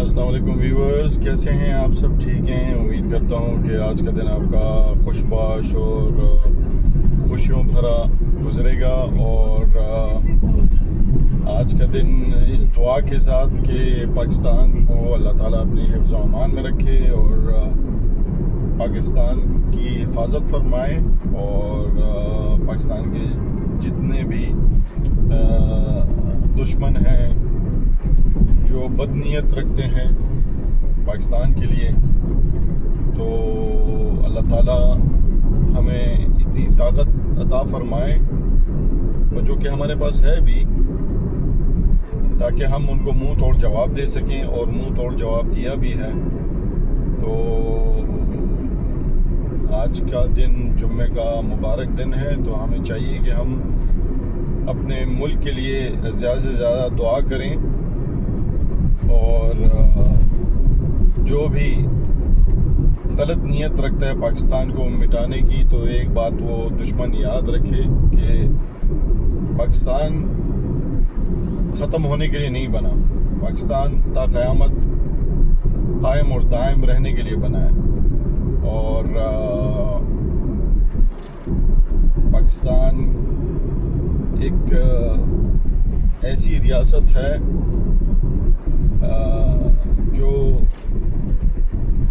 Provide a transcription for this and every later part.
अस्सलाम वालेकुम व्यूवर्स, कैसे हैं आप? सब ठीक हैं? उम्मीद करता हूं कि आज का दिन आपका खुशबाश और खुशियों भरा गुजरेगा। और आज का दिन इस दुआ के साथ कि पाकिस्तान को अल्लाह ताला अपनी हिफ्ज़ व अमान में रखे और पाकिस्तान की हिफाजत फरमाए और पाकिस्तान के जितने भी दुश्मन हैं जो बदनीयत रखते हैं पाकिस्तान के लिए, तो अल्लाह ताला हमें इतनी ताकत अता फरमाए और जो कि हमारे पास है भी, ताकि हम उनको मुंह तोड़ जवाब दे सकें और मुंह तोड़ जवाब दिया भी है। तो आज का दिन जुम्मे का मुबारक दिन है, तो हमें चाहिए कि हम अपने मुल्क के लिए ज़्यादा से ज़्यादा दुआ करें और जो भी गलत नीयत रखता है पाकिस्तान को मिटाने की, तो एक बात वो दुश्मन याद रखे कि पाकिस्तान ख़त्म होने के लिए नहीं बना, पाकिस्तान ता क़यामत कायम और दायम रहने के लिए बना है। और पाकिस्तान एक ऐसी रियासत है जो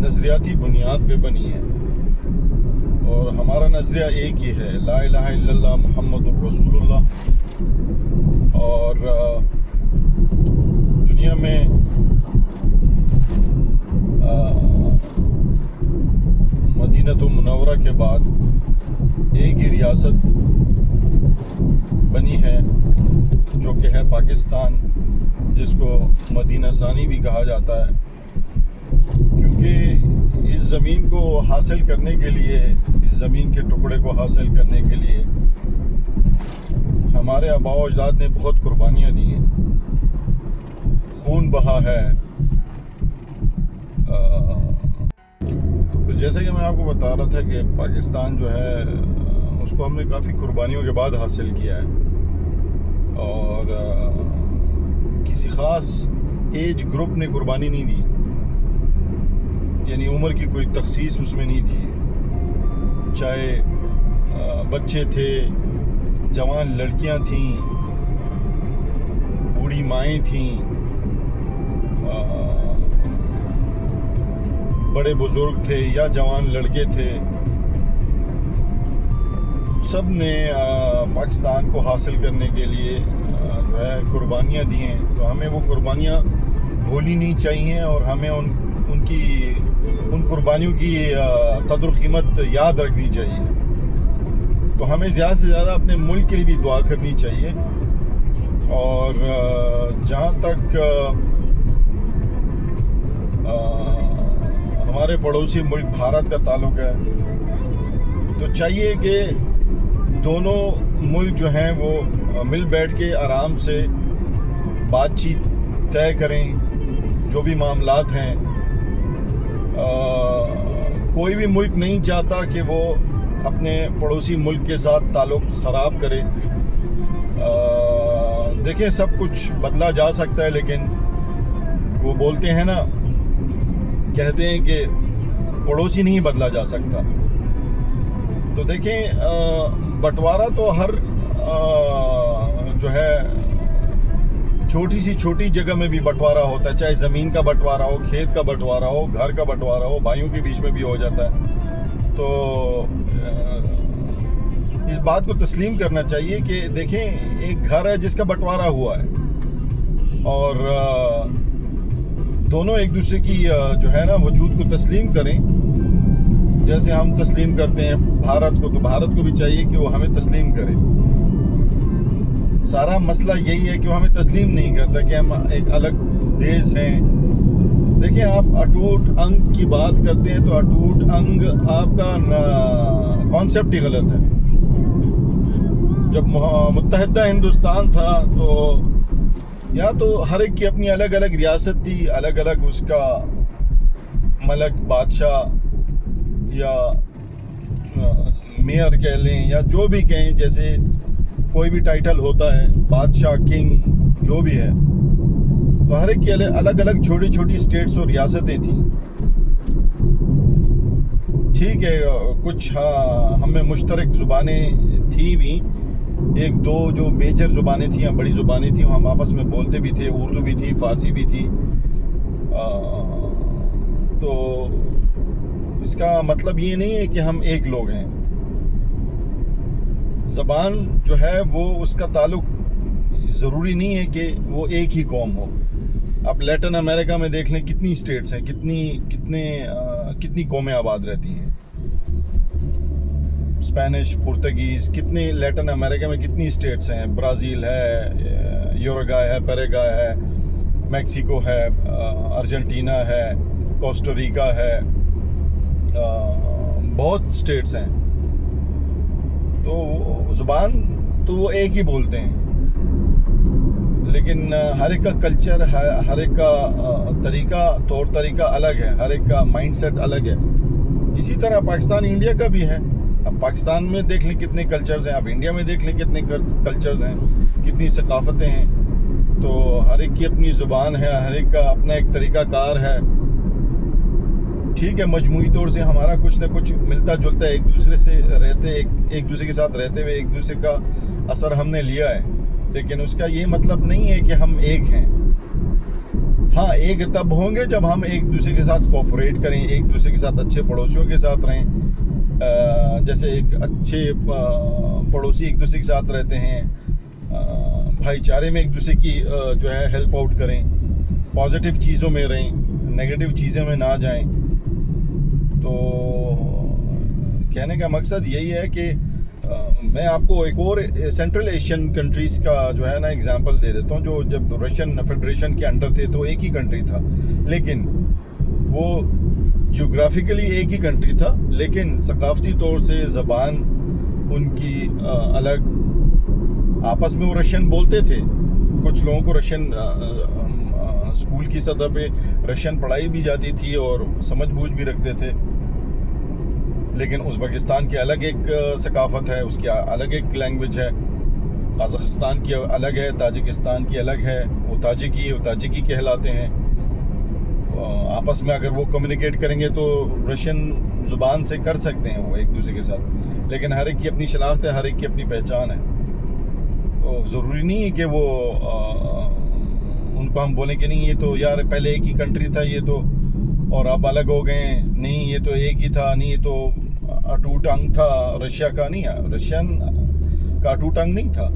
नज़रियाती बुनियाद पे बनी है और हमारा नज़रिया एक ही है, ला इलाहा इल्लल्लाह मुहम्मदुर रसूलुल्लाह। और दुनिया में मदीनतुल मुनव्वरा के बाद एक ही रियासत बनी है जो कि है पाकिस्तान, जिसको मदीना सानी भी कहा जाता है, क्योंकि इस ज़मीन को हासिल करने के लिए, इस ज़मीन के टुकड़े को हासिल करने के लिए हमारे आबा व अजदाद ने बहुत कुर्बानियाँ दी हैं, खून बहा है। तो जैसे कि मैं आपको बता रहा था कि पाकिस्तान जो है उसको हमने काफ़ी कुर्बानियों के बाद हासिल किया है और किसी ख़ास एज ग्रुप ने कुर्बानी नहीं दी, यानी उम्र की कोई तखसीस उसमें नहीं थी। चाहे बच्चे थे, जवान लड़कियां थीं, बूढ़ी माएँ थीं, बड़े बुजुर्ग थे या जवान लड़के थे, सब ने पाकिस्तान को हासिल करने के लिए जो है कुर्बानियाँ दी हैं। तो हमें वो कुर्बानियाँ भूलनी नहीं चाहिए और हमें उन कुर्बानियों की कदर कीमत याद रखनी चाहिए। तो हमें ज़्यादा से ज़्यादा अपने मुल्क के लिए भी दुआ करनी चाहिए। और जहाँ तक हमारे पड़ोसी मुल्क भारत का ताल्लुक़ है, तो चाहिए कि दोनों मुल्क जो हैं वो मिल बैठ के आराम से बातचीत तय करें जो भी मामलात हैं। कोई भी मुल्क नहीं चाहता कि वो अपने पड़ोसी मुल्क के साथ ताल्लुक़ ख़राब करे। देखिए, सब कुछ बदला जा सकता है, लेकिन वो बोलते हैं ना, कहते हैं कि पड़ोसी नहीं बदला जा सकता। तो देखें, बंटवारा तो हर जो है छोटी सी छोटी जगह में भी बंटवारा होता है, चाहे ज़मीन का बंटवारा हो, खेत का बंटवारा हो, घर का बंटवारा हो, भाइयों के बीच में भी हो जाता है। तो इस बात को तस्लीम करना चाहिए कि देखें, एक घर है जिसका बंटवारा हुआ है और दोनों एक दूसरे की जो है ना वजूद को तस्लीम करें। जैसे हम तस्लीम करते हैं भारत को, तो भारत को भी चाहिए कि वो हमें तस्लीम करे। सारा मसला यही है कि वो हमें तस्लीम नहीं करता, कि हम एक अलग देश हैं। देखिए, आप अटूट अंग की बात करते हैं तो अटूट अंग आपका कॉन्सेप्ट ही गलत है। जब मुत्तहिदा हिंदुस्तान था तो यहाँ तो हर एक की अपनी अलग अलग रियासत थी, अलग अलग उसका मलक, बादशाह या मेयर कह लें या जो भी कहें, जैसे कोई भी टाइटल होता है, बादशाह, किंग, जो भी है। तो हर एक की अलग अलग छोटी छोटी स्टेट्स और रियासतें थी। ठीक है, कुछ हाँ हमें मुश्तरक ज़ुबानें थी भी, एक दो जो मेजर ज़ुबानें थी या बड़ी ज़ुबानें थी हम आपस में बोलते भी थे, उर्दू भी थी, फ़ारसी भी थी। तो इसका मतलब ये नहीं है कि हम एक लोग हैं। ज़बान जो है वो उसका ताल्लुक ज़रूरी नहीं है कि वो एक ही कौम हो। आप लैटिन अमेरिका में देख लें कितनी स्टेट्स हैं, कितनी कौमें आबाद रहती हैं। स्पेनिश, पुर्तगीज़, कितने लैटिन अमेरिका में कितनी स्टेट्स हैं। ब्राज़ील है, यूरुग्वाय है, पैराग्वाय है, मैक्सिको है, अर्जेंटीना है, कोस्टा रिका है, बहुत स्टेट्स हैं। तो ज़ुबान तो वो एक ही बोलते हैं, लेकिन हर एक का कल्चर, हर एक का तरीका, तौर तरीका अलग है, हर एक का माइंडसेट अलग है। इसी तरह पाकिस्तान इंडिया का भी है। अब पाकिस्तान में देख लें कितने कल्चर्स हैं, अब इंडिया में देख लें कितने कल्चर्स हैं, कितनी सकाफ़तें हैं। तो हर एक की अपनी ज़ुबान है, हर एक का अपना एक तरीका कार है। ठीक है, मजमूई तौर से हमारा कुछ ना कुछ मिलता जुलता है, एक दूसरे से रहते, एक दूसरे के साथ रहते हुए एक दूसरे का असर हमने लिया है, लेकिन उसका ये मतलब नहीं है कि हम एक हैं। हाँ, एक तब होंगे जब हम एक दूसरे के साथ कोऑपरेट करें, एक दूसरे के साथ अच्छे पड़ोसियों के साथ रहें। जैसे एक अच्छे पड़ोसी एक दूसरे के साथ रहते हैं, भाईचारे में एक दूसरे की जो है हेल्प आउट करें, पॉजिटिव चीज़ों में रहें, नेगेटिव चीज़ों में ना जाएं। तो कहने का मकसद यही है कि मैं आपको एक और सेंट्रल एशियन कंट्रीज़ का जो है ना एग्जांपल दे देता हूँ। जो जब रशियन फेडरेशन के अंडर थे तो एक ही कंट्री था, लेकिन वो ज्योग्राफिकली एक ही कंट्री था, लेकिन सकाफती तौर से ज़बान उनकी अलग, आपस में वो रशियन बोलते थे। कुछ लोगों को रशियन स्कूल की सतह पे रशियन पढ़ाई भी जाती थी और समझ बूझ भी रखते थे। लेकिन उज़्बेकिस्तान की अलग एक सकाफ़त है, उसकी अलग एक लैंग्वेज है। कज़ाकिस्तान की अलग है, ताजिकिस्तान की अलग है। वो ताजिकी कहलाते हैं। आपस में अगर वो कम्युनिकेट करेंगे तो रशियन ज़ुबान से कर सकते हैं वो एक दूसरे के साथ, लेकिन हर एक की अपनी शनाख्त है, हर एक की अपनी पहचान है। तो ज़रूरी नहीं है कि वो उनको हम बोलें कि नहीं ये तो यार पहले एक ही कंट्री था ये तो, और अब अलग हो गए। नहीं, ये तो एक ही था, नहीं ये तो अटूट अंग था रशिया का। नहीं, रशियन का अटूट अंग नहीं था।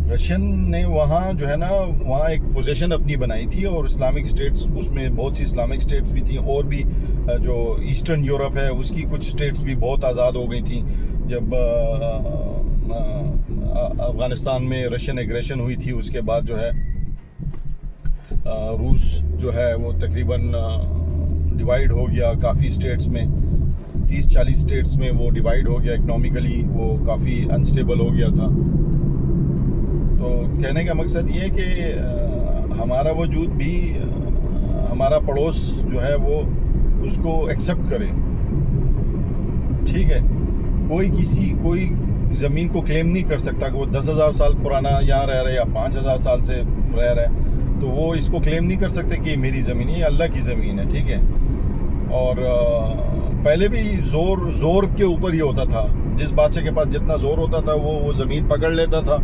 रशियन ने वहाँ जो है ना, वहाँ एक पोजीशन अपनी बनाई थी, और इस्लामिक स्टेट्स, उसमें बहुत सी इस्लामिक स्टेट्स भी थी, और भी जो ईस्टर्न यूरोप है उसकी कुछ स्टेट्स भी बहुत आज़ाद हो गई थी जब अफ़गानिस्तान में रशियन एग्रेशन हुई थी। उसके बाद जो है रूस जो है वो तकरीबन डिवाइड हो गया काफ़ी स्टेट्स में, 30-40 स्टेट्स में वो डिवाइड हो गया। इकनॉमिकली वो काफ़ी अनस्टेबल हो गया था। तो कहने का मकसद ये है कि हमारा वजूद भी, हमारा पड़ोस जो है वो उसको एक्सेप्ट करे। ठीक है, कोई ज़मीन को क्लेम नहीं कर सकता कि वो 10,000 साल पुराना यहाँ रह रहा है या 5,000 साल से रह रहा है, तो वो इसको क्लेम नहीं कर सकते कि मेरी ज़मीन, ये अल्लाह की ज़मीन है। ठीक है, और पहले भी ज़ोर के ऊपर ही होता था। जिस बादशाह के पास जितना ज़ोर होता था वो ज़मीन पकड़ लेता था,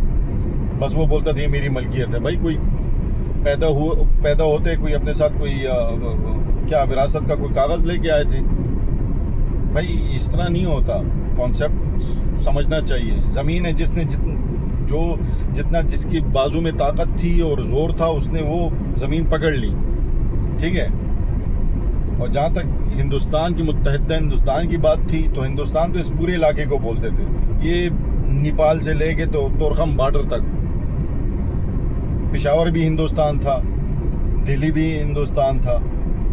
बस वो बोलता था ये मेरी मलकियत है। भाई कोई पैदा होते कोई अपने साथ कोई क्या विरासत का कोई कागज़ लेके आए थे? भाई इस तरह नहीं होता। कॉन्सेप्ट समझना चाहिए। ज़मीन है, जितना जिसकी बाजू में ताकत थी और ज़ोर था उसने वो ज़मीन पकड़ ली। ठीक है, और जहाँ तक हिंदुस्तान की मुत्तहिदा हिंदुस्तान की बात थी, तो हिंदुस्तान तो इस पूरे इलाके को बोलते थे। ये नेपाल से लेके तो तोरखम बॉर्डर तक, पेशावर भी हिंदुस्तान था, दिल्ली भी हिंदुस्तान था,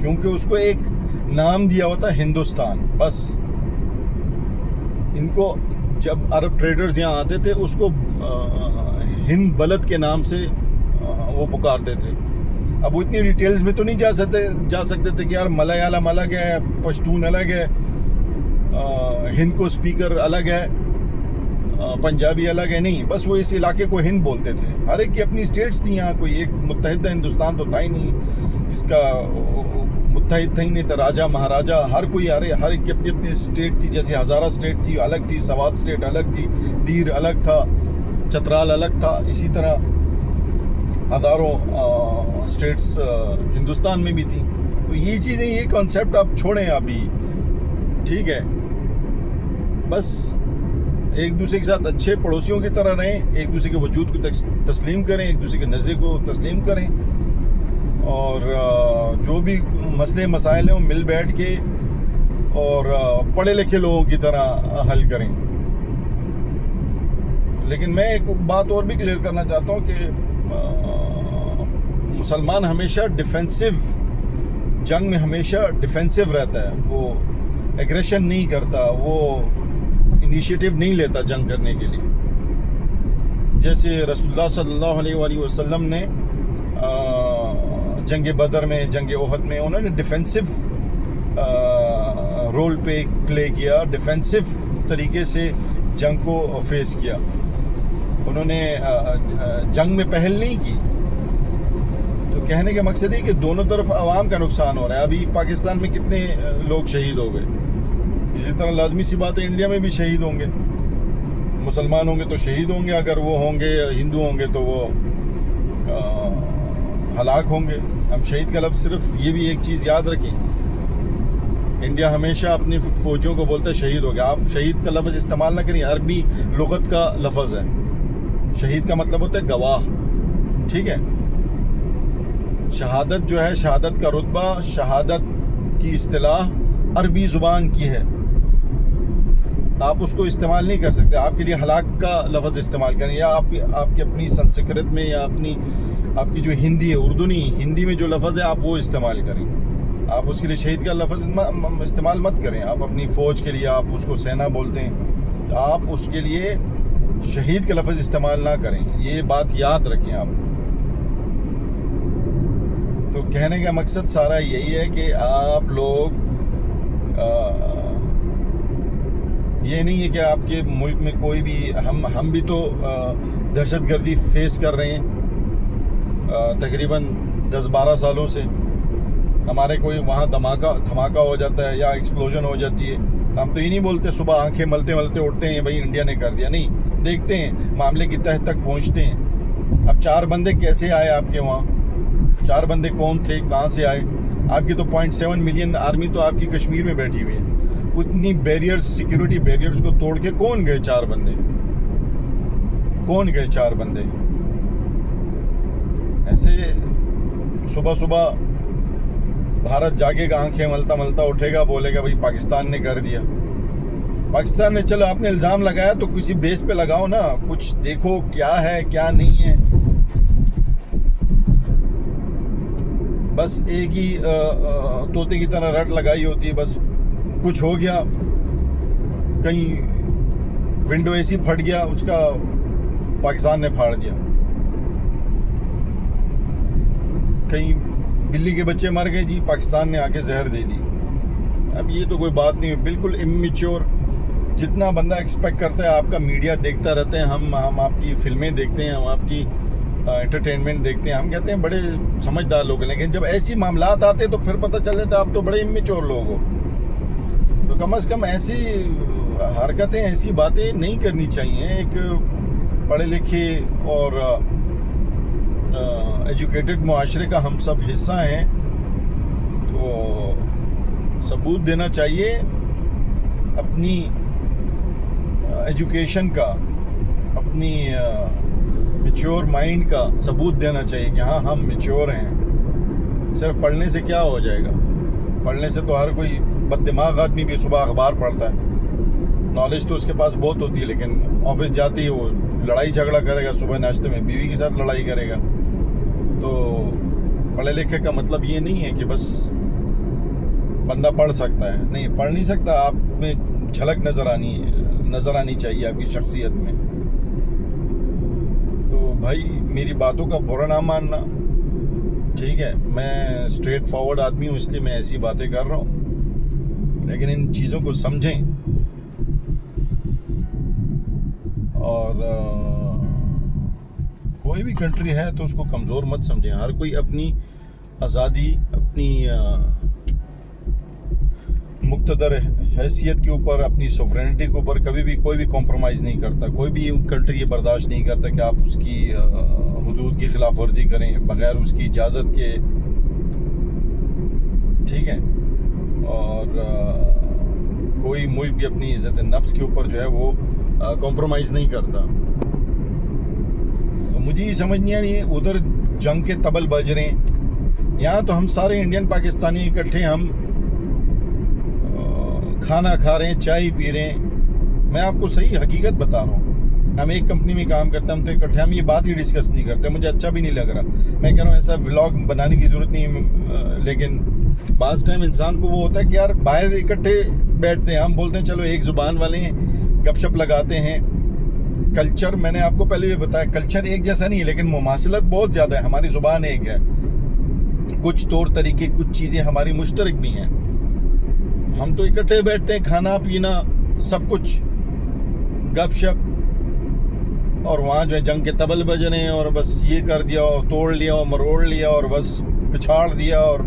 क्योंकि उसको एक नाम दिया हुआ था हिंदुस्तान। बस इनको जब अरब ट्रेडर्स यहाँ आते थे उसको हिंद बलद के नाम से वो पुकारते थे। अब वो इतनी डिटेल्स में तो नहीं जा सकते थे कि यार मलयालम अलग है, पश्तून अलग है, हिंद को स्पीकर अलग है, पंजाबी अलग है, नहीं, बस वो इस इलाके को हिंद बोलते थे। हर एक की अपनी स्टेट्स थी यहाँ, कोई एक मुत्तहिद हिंदुस्तान तो था ही नहीं, इसका मुत्तहिद था ही नहीं, तो राजा महाराजा हर कोई, हर एक की अपनी अपनी स्टेट थी। जैसे हज़ारा स्टेट थी अलग थी, सवात स्टेट अलग थी, दीर अलग था, चतराल अलग था, इसी तरह हज़ारों स्टेट्स हिंदुस्तान में भी थी। तो ये चीज़ें, ये कॉन्सेप्ट आप छोड़ें अभी, ठीक है। बस एक दूसरे के साथ अच्छे पड़ोसियों की तरह रहें, एक दूसरे के वजूद को तस्लीम करें, एक दूसरे के नज़रे को तस्लीम करें, और जो भी मसले मसाइल हैं वो मिल बैठ के और पढ़े लिखे लोगों की तरह हल करें। लेकिन मैं एक बात और भी क्लियर करना चाहता हूँ कि मुसलमान हमेशा डिफेंसिव, जंग में हमेशा डिफेंसिव रहता है, वो एग्रेशन नहीं करता, वो इनिशिएटिव नहीं लेता जंग करने के लिए। जैसे रसूलुल्लाह सल्लल्लाहु अलैहि वसल्लम ने जंग बदर में, जंग ओहद में उन्होंने डिफेंसिव रोल प्ले किया, डिफेंसिव तरीके से जंग को फेस किया। उन्होंने जंग में पहल नहीं की। तो कहने का मकसद है कि दोनों तरफ आवाम का नुकसान हो रहा है। अभी पाकिस्तान में कितने लोग शहीद हो गए, इसी तरह लाजमी सी बात है इंडिया में भी शहीद होंगे। मुसलमान होंगे तो शहीद होंगे, अगर वो होंगे हिंदू होंगे तो वो हलाक होंगे। हम शहीद का लफ्ज़, सिर्फ ये भी एक चीज़ याद रखें, इंडिया हमेशा अपनी फ़ौजियों को बोलता है शहीद हो गया। आप शहीद का लफ्ज़ इस्तेमाल ना करें, अरबी लुगत का लफ्ज़ है। शहीद का मतलब होता है गवाह, ठीक है। शहादत जो है, शहादत का रुतबा, शहादत की इस्तिलाह अरबी ज़ुबान की है, आप उसको इस्तेमाल नहीं कर सकते। आपके लिए हलाक का लफ्ज़ इस्तेमाल करें, या आपकी अपनी संस्कृत में, या आपकी जो हिंदी है, उर्दू नहीं, हिंदी में जो लफ्ज़ है आप वो इस्तेमाल करें। आप उसके लिए शहीद का लफ्ज़ इस्तेमाल मत करें। आप अपनी फ़ौज के लिए, आप उसको सेना बोलते हैं, तो आप उसके लिए शहीद का लफ्ज़ इस्तेमाल ना करें, ये बात याद रखें आप। तो कहने का मकसद सारा यही है कि आप लोग, ये नहीं है कि आपके मुल्क में कोई भी, हम भी तो दहशतगर्दी फेस कर रहे हैं तकरीबन 10-12 सालों से। हमारे कोई वहाँ धमाका हो जाता है या एक्सप्लोजन हो जाती है, हम तो ये नहीं बोलते सुबह आंखें मलते मलते उठते हैं भाई इंडिया ने कर दिया, नहीं, देखते हैं मामले की तह तक पहुँचते हैं। अब 4 बंदे कैसे आए आपके वहाँ, 4 बंदे कौन थे, कहाँ से आए? आपकी तो 0.7 मिलियन आर्मी तो आपकी कश्मीर में बैठी हुई है। उतनी बैरियर्स, सिक्योरिटी बैरियर्स को तोड़ के कौन गए 4 बंदे, कौन गए 4 बंदे? ऐसे सुबह सुबह भारत जागेगा, आंखें मलता मलता उठेगा, बोलेगा भाई पाकिस्तान ने कर दिया। पाकिस्तान ने, चलो आपने इल्ज़ाम लगाया तो किसी बेस पे लगाओ ना, कुछ देखो क्या है क्या नहीं है। बस एक ही तोते की तरह रट लगाई होती है, बस कुछ हो गया, कहीं विंडो एसी फट गया, उसका पाकिस्तान ने फाड़ दिया, कहीं बिल्ली के बच्चे मर गए जी, पाकिस्तान ने आके जहर दे दी। अब ये तो कोई बात नहीं है, बिल्कुल इमेच्योर। जितना बंदा एक्सपेक्ट करता है, आपका मीडिया देखता रहते हैं, हम आपकी फिल्में देखते हैं, हम आपकी एंटरटेनमेंट देखते हैं, हम कहते हैं बड़े समझदार लोग हैं, लेकिन जब ऐसी मामलात आते तो फिर पता चल जाता है आप तो बड़े इमेच्योर लोग हो। तो कम से कम ऐसी हरकतें, ऐसी बातें नहीं करनी चाहिए। एक पढ़े लिखे और एजुकेटेड मुआशरे का हम सब हिस्सा हैं, तो सबूत देना चाहिए अपनी एजुकेशन का, अपनी मैच्योर माइंड का सबूत देना चाहिए कि हाँ हम मैच्योर हैं। सिर्फ पढ़ने से क्या हो जाएगा? पढ़ने से तो हर कोई बददिमाग आदमी भी सुबह अखबार पढ़ता है, नॉलेज तो उसके पास बहुत होती है, लेकिन ऑफिस जाते ही वो लड़ाई झगड़ा करेगा, सुबह नाश्ते में बीवी के साथ लड़ाई करेगा। तो पढ़े लिखे का मतलब ये नहीं है कि बस बंदा पढ़ सकता है, नहीं, पढ़ नहीं सकता। आप में झलक नज़र आनी चाहिए आपकी शख्सियत में। तो भाई मेरी बातों का बुरा ना मानना, ठीक है, मैं स्ट्रेट फॉरवर्ड आदमी हूँ, इसलिए मैं ऐसी बातें कर रहा हूँ, लेकिन इन चीज़ों को समझें और कोई भी कंट्री है तो उसको कमज़ोर मत समझें। हर कोई अपनी आज़ादी, अपनी मुक़्तदर हैसियत के ऊपर, अपनी सॉवरेनिटी के ऊपर कभी भी कोई भी कॉम्प्रोमाइज़ नहीं करता। कोई भी कंट्री ये बर्दाश्त नहीं करता कि आप उसकी हुदूद की खिलाफ वर्जी करें बग़ैर उसकी इजाज़त के, ठीक है। और कोई मुल्क भी अपनी इज़्ज़त नफ्स के ऊपर जो है वो कॉम्प्रोमाइज़ नहीं करता। तो मुझे ये समझ नहीं आ रही है, उधर जंग के तबल बज रहे हैं, यहाँ तो हम सारे इंडियन पाकिस्तानी इकट्ठे हम खाना खा रहे हैं, चाय पी रहे हैं। मैं आपको सही हकीकत बता रहा हूँ, हम एक कंपनी में काम करते हैं, हम तो इकट्ठे, हम ये बात ही डिस्कस नहीं करते। मुझे अच्छा भी नहीं लग रहा, मैं कह रहा हूँ ऐसा व्लॉग बनाने की ज़रूरत नहीं है, लेकिन बाज़ टाइम इंसान को वो होता है कि यार बाहर इकट्ठे बैठते हैं, हम बोलते हैं चलो एक ज़ुबान वाले हैं, गपशप लगाते हैं। कल्चर, मैंने आपको पहले भी बताया, कल्चर एक जैसा नहीं है, लेकिन मुमासिलत बहुत ज़्यादा है। हमारी ज़ुबान एक है, कुछ तौर तरीके, कुछ चीज़ें हमारी मुश्तरक भी हैं। हम तो इकट्ठे बैठते हैं, खाना पीना सब कुछ, गपशप, और वहाँ जो है जंग के तबल बज रहे हैं और बस ये कर दिया और तोड़ लिया और मरोड़ लिया और बस पिछाड़ दिया। और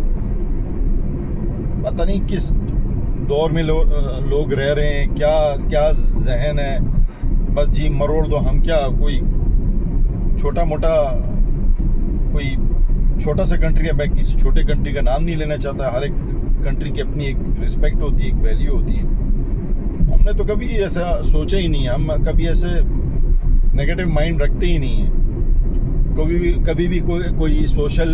पता नहीं किस दौर में लोग रह रहे हैं, क्या क्या जहन है, बस जी मरोड़ दो। हम क्या कोई छोटा मोटा, कोई छोटा सा कंट्री है, मैं किसी छोटे कंट्री का नाम नहीं लेना चाहता। हर एक कंट्री की अपनी एक रिस्पेक्ट होती है, एक वैल्यू होती है। हमने तो कभी ऐसा सोचा ही नहीं है, हम कभी ऐसे नेगेटिव माइंड रखते ही नहीं है। कभी भी कोई सोशल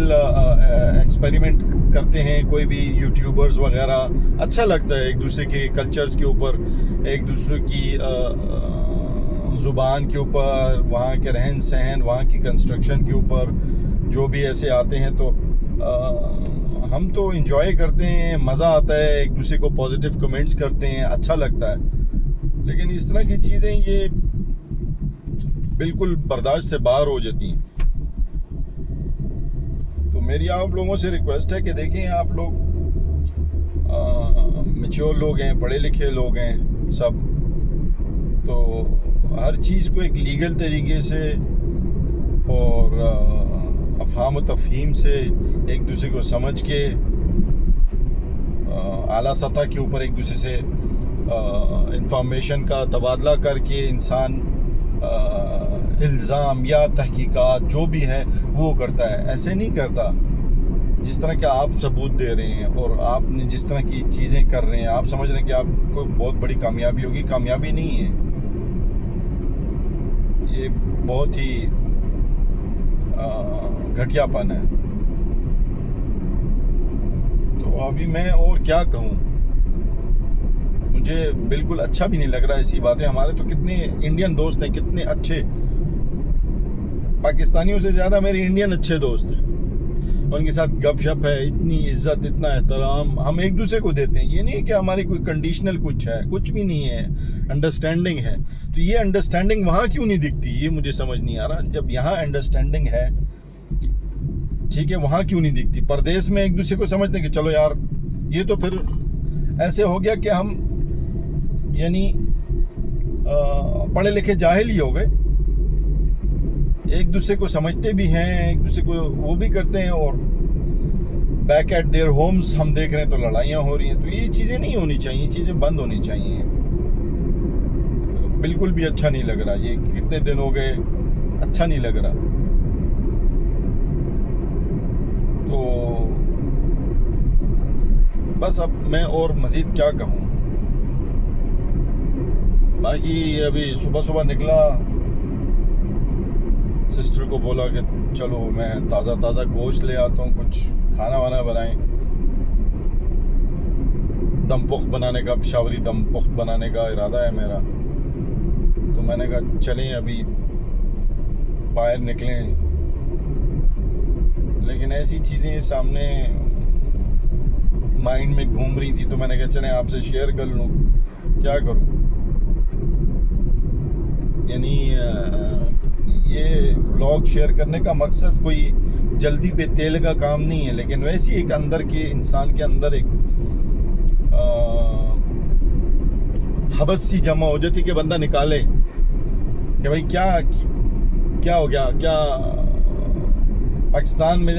एक्सपेरिमेंट करते हैं, कोई भी यूट्यूबर्स वगैरह, अच्छा लगता है एक दूसरे के कल्चर्स के ऊपर, एक दूसरे की ज़ुबान के ऊपर, वहाँ के रहन सहन, वहाँ की कंस्ट्रक्शन के ऊपर जो भी ऐसे आते हैं, तो हम तो इंजॉय करते हैं, मज़ा आता है, एक दूसरे को पॉजिटिव कमेंट्स करते हैं, अच्छा लगता है। लेकिन इस तरह की चीज़ें ये बिल्कुल बर्दाश्त से बाहर हो जाती हैं। तो मेरी आप लोगों से रिक्वेस्ट है कि देखें, आप लोग मैच्योर लोग हैं, पढ़े लिखे लोग हैं सब, तो हर चीज़ को एक लीगल तरीके से और अफ़हाम व तफ़हीम से एक दूसरे को समझ के आला सतह के ऊपर एक दूसरे से इंफॉर्मेशन का तबादला करके इंसान इल्ज़ाम या तहकीकात जो भी है वो करता है। ऐसे नहीं करता जिस तरह के आप सबूत दे रहे हैं और आपने जिस तरह की चीज़ें कर रहे हैं, आप समझ रहे हैं कि आपको बहुत बड़ी कामयाबी होगी। कामयाबी नहीं है, ये बहुत ही घटियापन है। तो अभी मैं और क्या कहूँ, मुझे बिल्कुल अच्छा भी नहीं लग रहा ऐसी बातें। हमारे तो कितने इंडियन दोस्त हैं, कितने अच्छे, पाकिस्तानियों से ज़्यादा मेरे इंडियन अच्छे दोस्त हैं, उनके साथ गपशप है, इतनी इज्जत, इतना एहतराम हम एक दूसरे को देते हैं। ये नहीं कि हमारी कोई कंडीशनल कुछ है, कुछ भी नहीं है, अंडरस्टैंडिंग है। तो ये अंडरस्टैंडिंग वहाँ क्यों नहीं दिखती, ये मुझे समझ नहीं आ रहा। जब यहाँ अंडरस्टैंडिंग है, ठीक है, वहाँ क्यों नहीं दिखती? परदेश में एक दूसरे को समझते हैं कि चलो यार, ये तो फिर ऐसे हो गया कि हम यानी पढ़े लिखे जाहिल ही हो गए। एक दूसरे को समझते भी हैं, एक दूसरे को वो भी करते हैं, और बैक एट देयर होम्स हम देख रहे हैं तो लड़ाइयाँ हो रही हैं। तो ये चीज़ें नहीं होनी चाहिए, ये चीज़ें बंद होनी चाहिए। बिल्कुल भी अच्छा नहीं लग रहा, ये कितने दिन हो गए, अच्छा नहीं लग रहा। तो बस अब मैं और मज़ीद क्या कहूँ। बाकी अभी सुबह सुबह निकला, सिस्टर को बोला कि चलो मैं ताज़ा गोश्त ले आता हूँ, कुछ खाना वाना बनाएं, दम पुख्त बनाने का, पेशावरी दम पुख्त बनाने का इरादा है मेरा। तो मैंने कहा चलें अभी बाहर निकलें, लेकिन ऐसी चीज़ें सामने माइंड में घूम रही थी, तो मैंने कहा चलें आपसे शेयर कर लूँ, क्या करूँ। यानी ये व्लॉग शेयर करने का मकसद कोई जल्दी पे तेल का काम नहीं है, लेकिन वैसे एक अंदर के इंसान के अंदर एक हवस सी जमा हो जाती कि बंदा निकाले कि कि भाई क्या हो गया, क्या पाकिस्तान में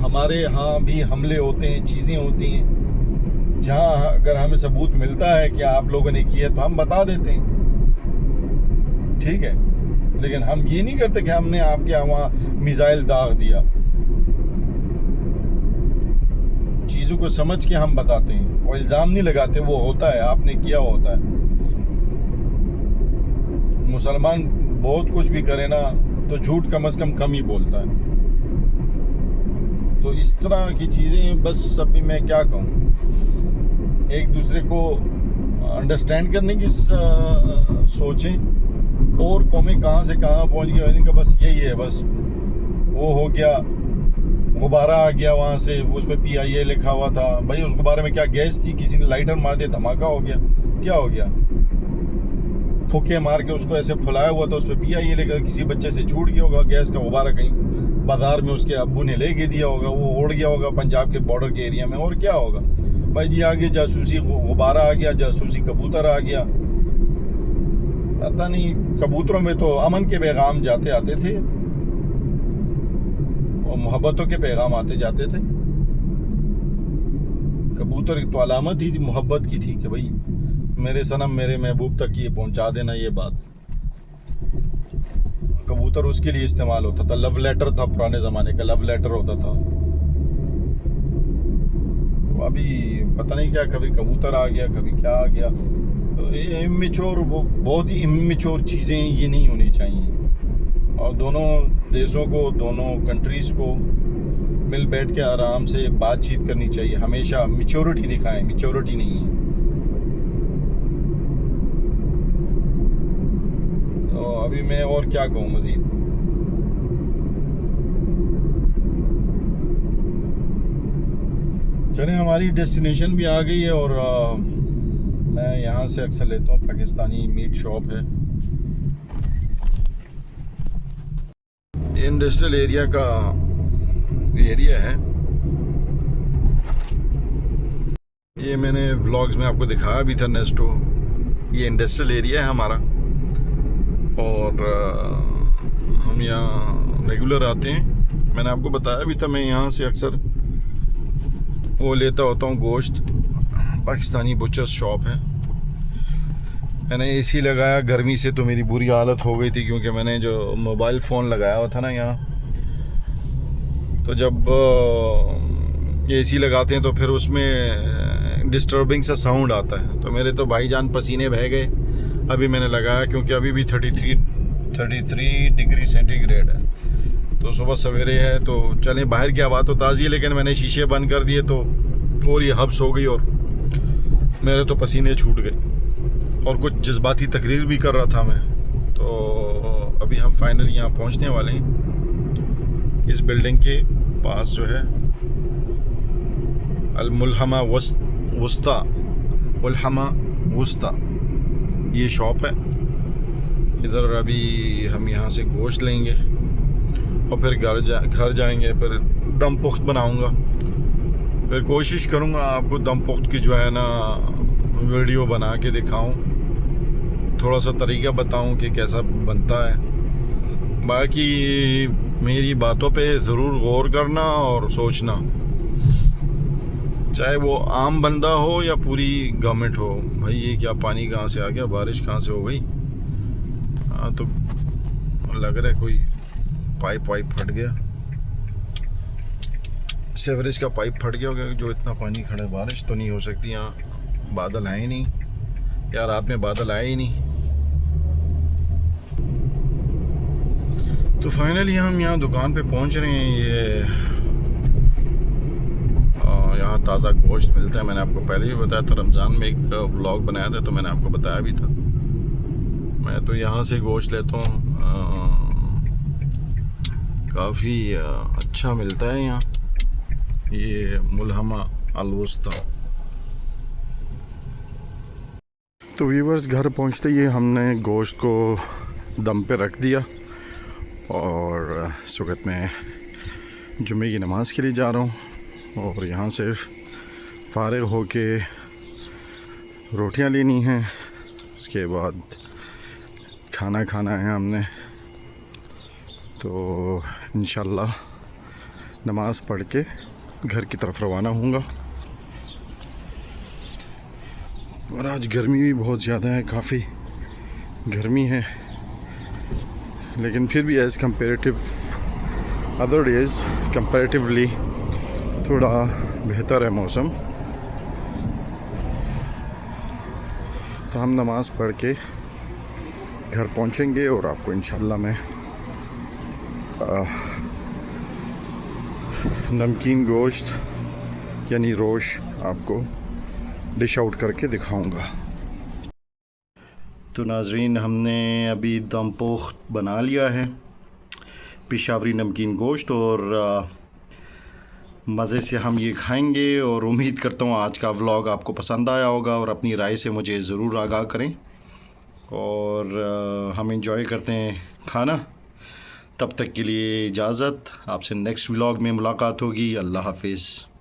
हमारे यहाँ भी हमले होते हैं, चीज़ें होती हैं जहाँ अगर हमें सबूत मिलता है कि आप लोगों ने किया तो हम बता देते हैं, ठीक है। लेकिन हम ये नहीं करते कि हमने आपके यहाँ वहाँ मिसाइल दाग दिया। चीज़ों को समझ के हम बताते हैं और इल्ज़ाम नहीं लगाते, वो होता है, आपने किया होता है। मुसलमान बहुत कुछ भी करे ना तो झूठ कम से कम ही बोलता है। तो इस तरह की चीज़ें बस अभी मैं क्या कहूँ, एक दूसरे को अंडरस्टैंड करने की सोचें। और कौमें कहाँ से कहाँ पहुँच गई, इनका बस यही है, बस वो हो गया, गुब्बारा आ गया वहाँ से, उस पर PIA लिखा हुआ था। भाई उस गुब्बारे में क्या गैस थी, किसी ने लाइटर मार दिया, धमाका हो गया, क्या हो गया? फूके मार के उसको ऐसे फुलाया हुआ था, उस पर PIA लिखा, किसी बच्चे से छूट गया होगा गैस का गुब्बारा, कहीं बाजार में उसके अब्बू ने लेके दिया होगा, वो उड़ गया होगा पंजाब के बॉर्डर के एरिया में, और क्या होगा भाई जी? आगे जासूसी गुब्बारा आ गया, जासूसी कबूतर आ गया, पता नहीं। कबूतरों में तो अमन के पैगाम जाते आते थे और मोहब्बतों के पैगाम आते जाते थे। कबूतर की तो अलामत ही मोहब्बत की थी कि भाई मेरे सनम मेरे महबूब तक ये पहुंचा देना, ये बात। कबूतर उसके लिए इस्तेमाल होता था, लव लेटर था, पुराने ज़माने का लव लेटर होता था। तो अभी पता नहीं क्या, कभी कबूतर आ गया, कभी क्या आ गया। तो ये इमेच्योर, वो बहुत ही इमेच्योर चीज़ें ये नहीं होनी चाहिए। और दोनों देशों को, दोनों कंट्रीज़ को मिल बैठ के आराम से बातचीत करनी चाहिए। हमेशा मैच्योरिटी दिखाएं, मैच्योरिटी नहीं है। तो अभी मैं और क्या कहूँ मज़ीद। चलें, हमारी डेस्टिनेशन भी आ गई है और मैं यहाँ से अक्सर लेता हूँ, पाकिस्तानी मीट शॉप है। ये इंडस्ट्रियल एरिया का एरिया है। ये मैंने व्लॉग्स में आपको दिखाया भी था, नेस्टो। ये इंडस्ट्रियल एरिया है हमारा और हम यहाँ रेगुलर आते हैं। मैंने आपको बताया भी था, मैं यहाँ से अक्सर वो लेता होता हूँ गोश्त। पाकिस्तानी बुचर्स शॉप है। मैंने AC लगाया गर्मी से, तो मेरी बुरी हालत हो गई थी, क्योंकि मैंने जो मोबाइल फ़ोन लगाया हुआ था ना यहाँ, तो जब AC लगाते हैं तो फिर उसमें डिस्टर्बिंग सा साउंड आता है। तो मेरे तो भाईजान पसीने बह गए। अभी मैंने लगाया क्योंकि अभी भी 33 डिग्री सेंटीग्रेड है। तो सुबह सवेरे है, तो चलें बाहर की हवा तो ताज़ी है, लेकिन मैंने शीशे बंद कर दिए तो और ये हब्स हो गई और मेरे तो पसीने छूट गए और कुछ जज्बाती तकरीर भी कर रहा था मैं। तो अभी हम फाइनली यहाँ पहुँचने वाले हैं। इस बिल्डिंग के पास जो है अल-मुल्हमा वस्ता, मुल्हमा वस्ता, ये शॉप है। इधर अभी हम यहाँ से गोश्त लेंगे और फिर घर जाएंगे। फिर दम पुख्त बनाऊंगा, फिर कोशिश करूंगा आपको दम पुख्त की जो है ना वीडियो बना के दिखाऊं, थोड़ा सा तरीका बताऊं कि कैसा बनता है। बाकी मेरी बातों पे ज़रूर गौर करना और सोचना, चाहे वो आम बंदा हो या पूरी गवर्नमेंट हो। भाई ये क्या पानी कहाँ से आ गया, बारिश कहाँ से हो गई? हाँ, तो लग रहा है कोई पाइप फट गया, सेवरेज का पाइप फट गया होगा जो इतना पानी खड़ा है। बारिश तो नहीं हो सकती, यहाँ बादल आए ही नहीं यार, रात में बादल आए ही नहीं। तो फाइनली हम यहाँ दुकान पे पहुँच रहे हैं। ये यहाँ ताज़ा गोश्त मिलता है। मैंने आपको पहले भी बताया था, रमज़ान में एक व्लॉग बनाया था तो मैंने आपको बताया भी था। मैं तो यहाँ से गोश्त लेता हूँ, काफ़ी अच्छा मिलता है यहाँ। ये मुल्हमा अल-वस्ता। तो व्यूअर्स, घर पहुँचते ही हमने गोश्त को दम पे रख दिया और इस वक्त मैं जुम्मे की नमाज़ के लिए जा रहा हूँ और यहाँ से फ़ारिग होके रोटियाँ लेनी हैं। उसके बाद खाना खाना है हमने, तो इंशाल्लाह नमाज़ पढ़ के घर की तरफ रवाना होऊंगा। और आज गर्मी भी बहुत ज़्यादा है, काफ़ी गर्मी है, लेकिन फिर भी as comparative other days comparatively थोड़ा बेहतर है मौसम। तो हम नमाज़ पढ़ के घर पहुंचेंगे और आपको इंशाल्लाह मैं नमकीन गोश्त यानी रोश आपको डिश आउट करके दिखाऊंगा। तो नाजरीन, हमने अभी दम पोख्त बना लिया है, पेशावरी नमकीन गोश्त, और मज़े से हम ये खाएंगे। और उम्मीद करता हूँ आज का व्लॉग आपको पसंद आया होगा, और अपनी राय से मुझे ज़रूर आगाह करें। और हम इंजॉय करते हैं खाना। तब तक के लिए इजाज़त, आपसे नेक्स्ट व्लॉग में मुलाकात होगी। अल्लाह हाफिज़।